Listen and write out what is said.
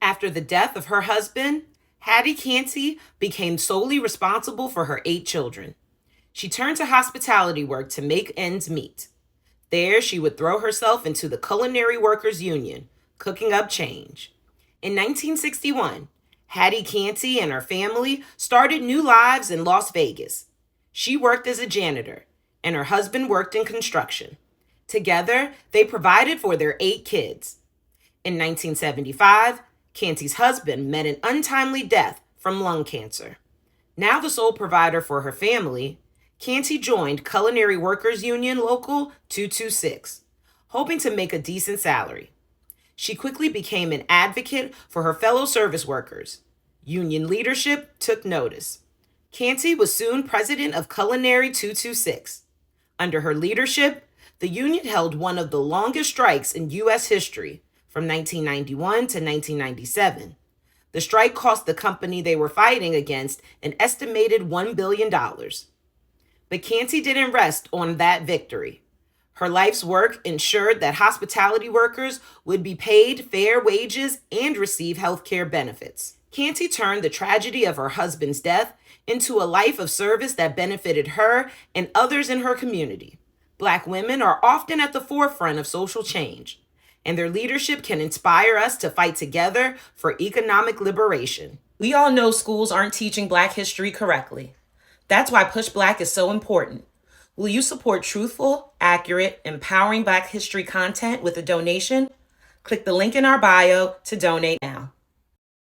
After the death of her husband, Hattie Canty became solely responsible for her 8 children. She turned to hospitality work to make ends meet. There, she would throw herself into the Culinary Workers Union, cooking up change. In 1961, Hattie Canty and her family started new lives in Las Vegas. She worked as a janitor, and her husband worked in construction. Together, they provided for their 8 kids. In 1975, Canty's husband met an untimely death from lung cancer. Now the sole provider for her family, Canty joined Culinary Workers Union Local 226, hoping to make a decent salary. She quickly became an advocate for her fellow service workers. Union leadership took notice. Canty was soon president of Culinary 226. Under her leadership, the union held one of the longest strikes in U.S. history, from 1991 to 1997. The strike cost the company they were fighting against an estimated $1 billion. But Canty didn't rest on that victory. Her life's work ensured that hospitality workers would be paid fair wages and receive health care benefits. Canty turned the tragedy of her husband's death into a life of service that benefited her and others in her community. Black women are often at the forefront of social change, and their leadership can inspire us to fight together for economic liberation. We all know schools aren't teaching Black history correctly. That's why PushBlack is so important. Will you support truthful, accurate, empowering Black history content with a donation? Click the link in our bio to donate now.